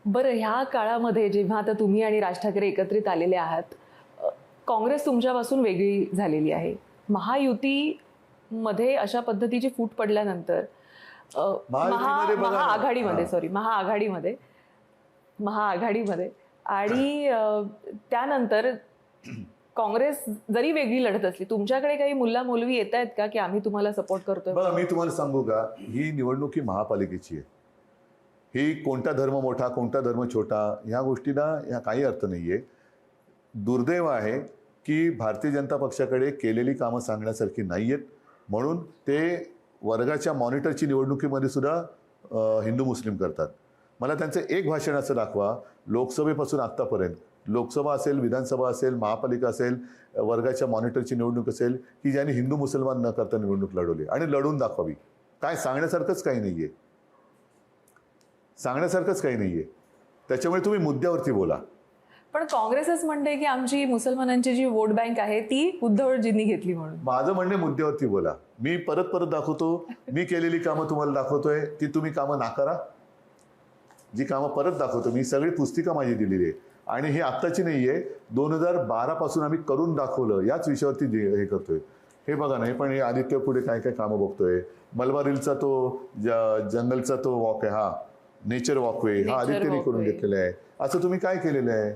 बरं, ह्या काळामध्ये जेव्हा आता तुम्ही आणि राज ठाकरे एकत्रित आलेले आहात, काँग्रेस तुमच्यापासून वेगळी झालेली आहे. महायुतीमध्ये अशा पद्धतीची फूट पडल्यानंतर महायुतीमध्ये बघा ना. महाआघाडीमध्ये हां. सॉरी महाआघाडीमध्ये आणि त्यानंतर काँग्रेस जरी वेगळी लढत असली, तुमच्याकडे काही मुल्ला-मुलवी येत आहेत का की आम्ही तुम्हाला सपोर्ट करतोय? बघा, मी तुम्हाला सांगू का, ही निवडणूक ही महापालिकेची आहे. ही कोणता धर्म मोठा कोणता धर्म छोटा ह्या गोष्टीला ह्या काही अर्थ नाहीये. दुर्दैव आहे की भारतीय जनता पक्षाकडे केलेली कामं सांगण्यासारखी नाही आहेत, म्हणून ते वर्गाच्या मॉनिटरची निवडणुकीमध्ये सुद्धा हिंदू मुस्लिम करतात. मला त्यांचं एक भाषण असं दाखवा, लोकसभेपासून आत्तापर्यंत, लोकसभा असेल, विधानसभा असेल, महापालिका असेल, वर्गाच्या मॉनिटरची निवडणूक असेल, की ज्यांनी हिंदू मुसलमान न करता निवडणूक लढवली आणि लढून दाखवावी. काय सांगण्यासारखंच काही नाहीये, सांगण्यासारखंच काही नाहीये. त्याच्यामुळे तुम्ही मुद्द्यावरती बोला. पण काँग्रेसच म्हणते की आमची मुसलमानांची जी वोट बँक आहे ती उद्धवजींनी घेतली म्हणून. माझं म्हणणे मुद्द्यावरती बोला. मी परत परत दाखवतो, मी केलेली कामं तुम्हाला दाखवतोय, ती तुम्ही कामं नाकारा. जी कामं परत दाखवतो मी, सगळी पुस्तिका माझी दिलेली आहे आणि ही आत्ताची नाहीये, 2012 पासून आम्ही करून दाखवलं, याच विषयावरती हे करतोय. हे बघा ना, हे पण हे आदित्य पुढे काय काय कामं बघतोय. मलबारीलचा तो जंगलचा तो वॉक आहे, हा नेचर वॉकवे, हा आदित्यने करून घेतलेला आहे. असं तुम्ही काय केलेलं आहे?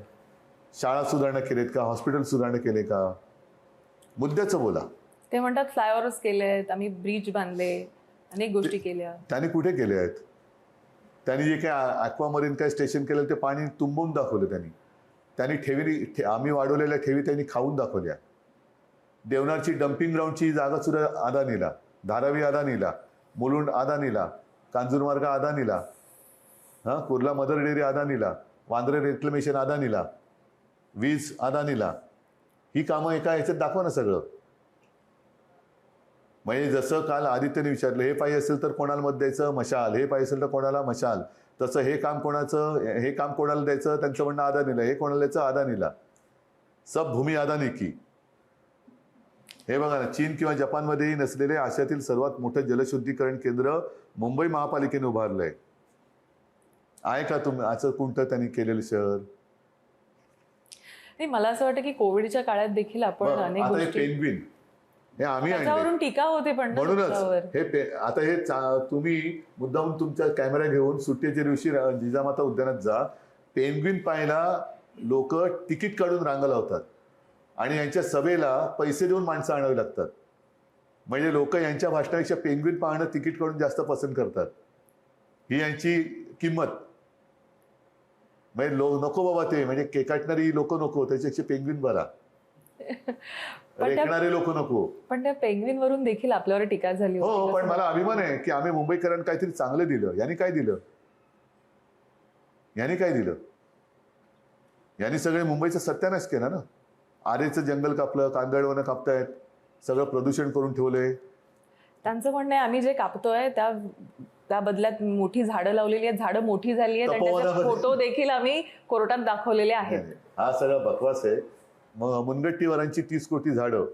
शाळा सुधारणा केलेत का? हॉस्पिटल सुधारणा केले का? मुद्द्याचं बोला. ते म्हणतात फ्लायओव्हर्स केले आहेत, आम्ही ब्रिज बांधले, अनेक गोष्टी केल्या. त्यांनी कुठे केले आहेत? त्यांनी जे काय ॲक्वामरीन काय स्टेशन केलं ते पाणी तुंबवून दाखवलं. त्यांनी ठेवी, आम्ही वाढवलेल्या ठेवी त्यांनी खाऊन दाखवल्या. देवनारची डम्पिंग ग्राउंडची जागा सुद्धा अदानीला, धारावी अदानीला, मुलुंड अदानीला, कांजूरमार्ग अदानीला, कुर्ला मदर डेअरी अदानीला, वांद्रे रेक्लेमेशन अदानीला, वीज अदानीला. ही कामं एका ह्याच्यात दाखवा ना सगळं. म्हणजे जसं काल आदित्यने विचारलं, हे पाहिजे असेल तर कोणाला मत द्यायचं? मशाल. हे पाहिजे असेल तर कोणाला? मशाल. तसं हे काम कोणाचं, हे काम कोणाला द्यायचं? त्यांचं म्हणणं अदानीला. हे कोणाला द्यायचं? अदानीला. सब भूमी अदानी की. हे बघा ना, चीन किंवा जपानमध्येही नसलेले आशियातील सर्वात मोठं जलशुद्धीकरण केंद्र मुंबई महापालिकेने उभारलंय. आहे का तुम्ही असं कोणतं त्यांनी केलेलं शहर? नाही, मला असं वाटतं की कोविडच्या काळात देखील आपण अनेक आता हे गोष्टी, पेंग्विन हे आम्ही त्याच्यावरून टीका होते पण ना म्हणूनच त्याच्यावर. हे आता हे तुम्ही मुद्दामून तुमचा कॅमेरा घेऊन सुट्टीच्या दिवशी जिजामाता उद्यानात जा. पेंग्विन पाहायला लोक तिकीट काढून रांगा लावतात आणि यांच्या सभेला पैसे देऊन माणसं आणावी लागतात. म्हणजे लोक यांच्या भाषणापेक्षा पेंग्विन पाहणं तिकीट काढून जास्त पसंत करतात. ही यांची किंमत. म्हणजे नको बाबा ते, म्हणजे केकाटणारी लोक नको, त्याच्यापेक्षा पेंग्विन बरा. रेखणारे लोक नको. पण त्या पेंग्विन वरून देखील आपल्यावर टीका झाली होती. हो, पण मला अभिमान आहे की आम्ही मुंबईकरांना काहीतरी चांगलं दिलं. यांनी काय दिलं? यांनी काय दिलं? यांनी सगळे मुंबईचा सत्यानाश केला ना. आरेचं जंगल कापलं, कांदळवनं कापतायत, सगळं प्रदूषण करून ठेवलंय. त्यांचं म्हणणं आहे आम्ही जे कापतोय त्या बदल्यात मोठी झाडं लावलेली आहेत, झाडं मोठी झाली आहेत, त्याचे फोटो देखील आम्ही कोर्टात दाखवलेले आहेत. हा सगळा बकवास आहे. मग मुनगट्टीवारांची 30 कोटी झाडं